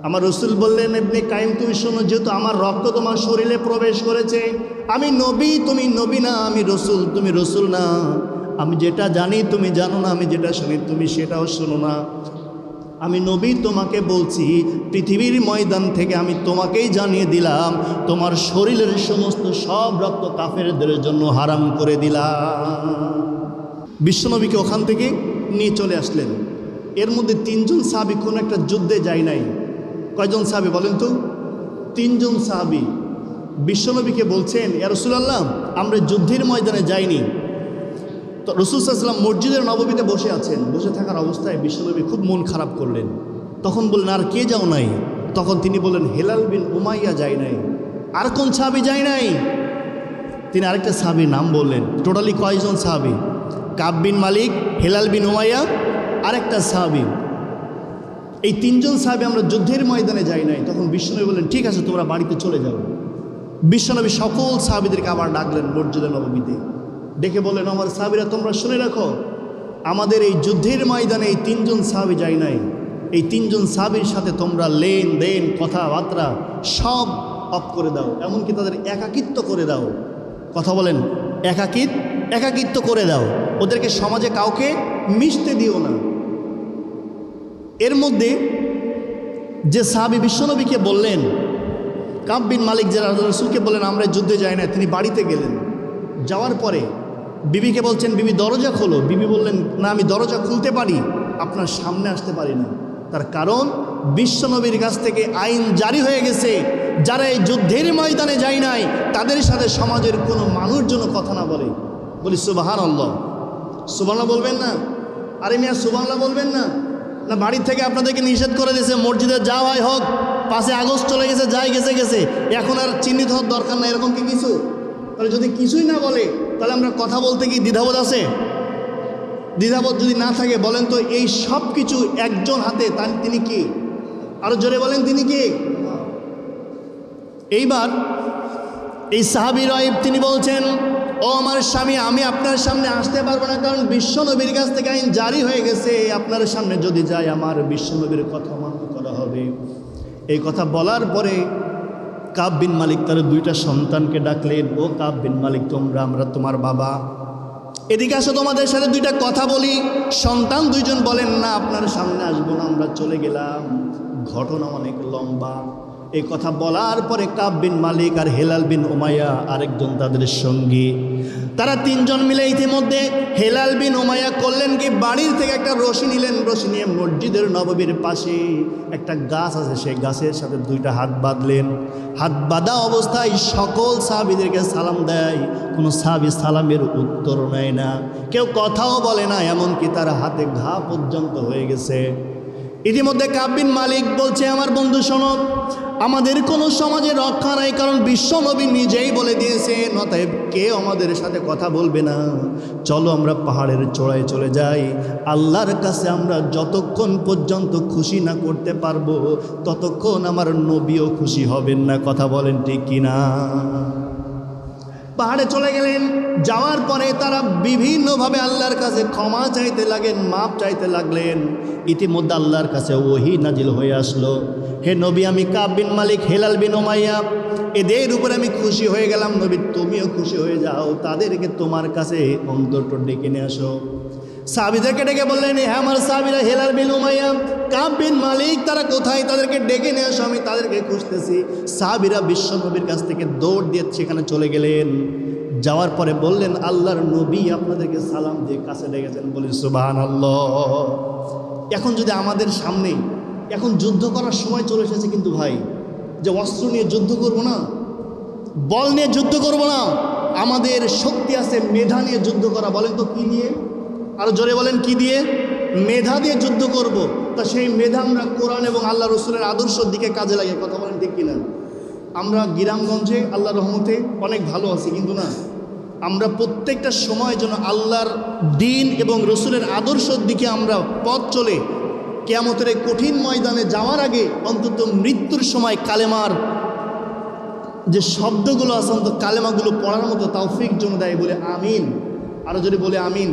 আমার রসুল বললেন, ইবনে কাইম তুমি শোনো, যেহেতু আমার রক্ত তোমার শরীরে প্রবেশ করেছে, আমি নবী তুমি নবী না, আমি রসুল তুমি রসুল না, আমি যেটা জানি তুমি জানো না, আমি যেটা শুনি তুমি সেটাও শোনো না। আমি নবী তোমাকে বলছি, পৃথিবীর ময়দান থেকে আমি তোমাকেই জানিয়ে দিলাম, তোমার শরীরের সমস্ত সব রক্ত কাফেরদের জন্য হারাম করে দিলাম। বিশ্বনবীকে ওখান থেকে নিয়ে চলে আসলেন। এর মধ্যে 3 জন সাহাবী কোনো একটা যুদ্ধে যায় নাই। কয়জন সাহাবী বলেন তো? 3 জন সাহাবী বিশ্বনবীকে বলছেন, ইয়া রাসূলুল্লাহ, আমরা যুদ্ধের ময়দানে যাইনি। তো রাসূল সাল্লাল্লাহু আলাইহি ওয়াসাল্লাম মসজিদের নববীতে বসে আছেন। বসে থাকার অবস্থায় বিশ্বনবী খুব মন খারাপ করলেন। তখন বললেন, আর কে যাও নাই? তখন তিনি বললেন, হেলাল বিন উমাইয়া যায় নাই। আর কোন সাহাবী যায় নাই? তিনি আরেকটা সাহাবীর নাম বললেন। টোটালি কয়জন সাহাবী? কাব বিন মালিক, হেলাল বিন উমাইয়া, আরেকটা সাহাবী। এই 3 জন সাহাবী আমরা যুদ্ধের ময়দানে যাই নাই। তখন বিশ্বনবী বললেন, ঠিক আছে তোমরা বাড়িতে চলে যাও। বিশ্বনবী সকল সাহাবীদেরকে আবার ডাকলেন মসজিদে নববীতে। ডেকে বললেন, আমার সাহাবীরা তোমরা শুনে রাখো, আমাদের এই যুদ্ধের ময়দানে এই 3 জন সাহাবী যায় নাই। এই 3 জন সাহাবীর সাথে তোমরা লেনদেন কথাবার্তা সব অফ করে দাও, এমনকি তাদের একাকিত্ব করে দাও। কথা বলেন, একাকিত্ব করে দাও, ওদেরকে সমাজে কাউকে মিশতে দিও না। এর মধ্যে যে সাহাবী বিশ্বনবীকে বললেন, কাব বিন মালিক, যে রাসূলকে বললেন আমরা যুদ্ধে যাই না, তিনি বাড়িতে গেলেন। যাওয়ার পরে বিবিকে বলছেন, বিবি দরজা খোলো। বিবি বললেন, না আমি দরজা খুলতে পারি, আপনার সামনে আসতে পারি না। তার কারণ বিশ্বনবীর কাছ থেকে আইন জারি হয়ে গেছে, যারা এই যুদ্ধের ময়দানে যায় নাই তাদের সাথে সমাজের কোনো মানুষ যেন কথা না বলে। বলি সুবহানাল্লাহ। সুবহানাল্লাহ বলবেন না? আরে মিয়া সুবহানাল্লাহ বলবেন না? না বাড়ি থেকে আপনাদেরকে নিষেধ করে দিয়েছে, মসজিদে যাওয়াই হোক, 5 আগস্ট চলে গেছে, যাই গেছে, এখন আর চিহ্নিত হওয়ার দরকার না, এরকম কি কিছু? তাহলে যদি কিছুই না বলে, তাহলে আমরা কথা বলতে কি দ্বিধাবোধ আছে? দ্বিধাবোধ যদি না থাকে, বলেন তো এই সব কিছু একজন হাতে, তিনি কি? আরো জোরে বলেন, তিনি কি? এইবার এই সাহাবী রাইব তিনি বলছেন, ও আমার স্বামী, আমি আপনার সামনে আসতে পারবো না, কারণ বিশ্বনবীর কাছ থেকে আইন জারি হয়ে গেছে, আপনার সামনে যদি যাই আমার বিশ্বনবীর কথা মান্য করা হবে। এই কথা বলার পরে কাব বিন মালিক তার 2টা সন্তানকে ডাকলেন, ও কাব বিন মালিক, আমরা তোমার বাবা, এদিকে আসো, তোমাদের সাথে 2টা কথা বলি। সন্তান 2 জন বলেন, না আপনার সামনে আসবো না, আমরা চলে গেলাম। ঘটনা অনেক লম্বা। এই কথা বলার পরে কাব বিন মালিক আর হেলাল বিন উমাইয়া আরেকজন তাদের সঙ্গী, তারা 3 জন মিলে ইতিমধ্যে হেলাল বিন উমাইয়া করলেন কি, বাড়ির থেকে একটা রশি নিলেন। রশি নিয়ে মসজিদের নববীর পাশে একটা গাছ আছে, সেই গাছের সাথে 2টা হাত বাঁধলেন। হাত বাঁধা অবস্থায় সকল সাহাবীদেরকে সালাম দেয়। কোনো সাহাবী সালামের উত্তর নেয় না, কেউ কথাও বলে না, এমনকি তার হাতে ঘা পর্যন্ত হয়ে গেছে। ইতিমধ্যে কাব বিন মালিক বলছে, আমার বন্ধু শোনো, আমাদের কোনো সমাজে রক্ষা নাই, কারণ বিশ্বনবী নিজেই বলে দিয়েছেন, অতএব কেউ আমাদের সাথে কথা বলবে না। চলো আমরা পাহাড়ের চূড়ায় চলে যাই, আল্লাহর কাছে আমরা যতক্ষণ পর্যন্ত খুশি না করতে পারবো ততক্ষণ আমার নবীও খুশি হবেন না। কথা বলেন ঠিক কিনা? পাহাড়ে চলে গেলেন। যাওয়ার পরে তারা বিভিন্নভাবে আল্লাহর কাছে ক্ষমা চাইতে লাগলেন, মাপ চাইতে লাগলেন। ইতিমধ্যে আল্লাহর কাছে ওহী নাজিল হয়ে আসলো, হে নবী, আমি কাব বিন মালিক, হেলাল বিন উমাইয়া, এদের উপরে আমি খুশি হয়ে গেলাম। নবী তুমিও খুশি হয়ে যাও, তাদেরকে তোমার কাছে অন্তত ডেকে নিয়ে আসো। সাহাবীদেরকে ডেকে বললেন, হ্যাঁ আমার সাহাবীরা, হেলাল বিন উমাইয়া, কাব বিন মালিক, তারা কোথায়? তাদেরকে ডেকে নিয়ে আসো, আমি তাদেরকে খুঁজতেছি। সাহাবীরা বিশ্বনবীর কাছ থেকে দৌড় দিয়ে সেখানে চলে গেলেন। যাওয়ার পরে বললেন, আল্লাহর নবী আপনাদেরকে সালাম দিয়ে কাছে ডেকেছেন। বলি সুবহানাল্লাহ। এখন যদি আমাদের সামনে, এখন যুদ্ধ করার সময় চলে এসেছে কিন্তু ভাই, যে অস্ত্র নিয়ে যুদ্ধ করব না, বল নিয়ে যুদ্ধ করব না, আমাদের শক্তি আছে মেধা নিয়ে যুদ্ধ করা। বলেন তো কি দিয়ে? আরো জোরে বলেন, কি দিয়ে? মেধা দিয়ে যুদ্ধ করব। তা সেই মেধা আমরা কোরআন এবং আল্লাহ রসুলের আদর্শের দিকে কাজে লাগে। কথা বলেন ঠিক কিনা? আমরা গ্রামগঞ্জে আল্লাহর রহমতে অনেক ভালো আছি, কিন্তু না, আমরা প্রত্যেকটা সময় যেন আল্লাহর দ্বীন এবং রসুলের আদর্শের দিকে আমরা পথ চলে কিয়ামতের এই কঠিন ময়দানে যাওয়ার আগে অন্তত মৃত্যুর সময় কালেমার যে শব্দগুলো আছে, অন্তত কালেমাগুলো পড়ার মতো তৌফিক যেন দেয়। বলে আমিন। আরো যদি বলে আমিন।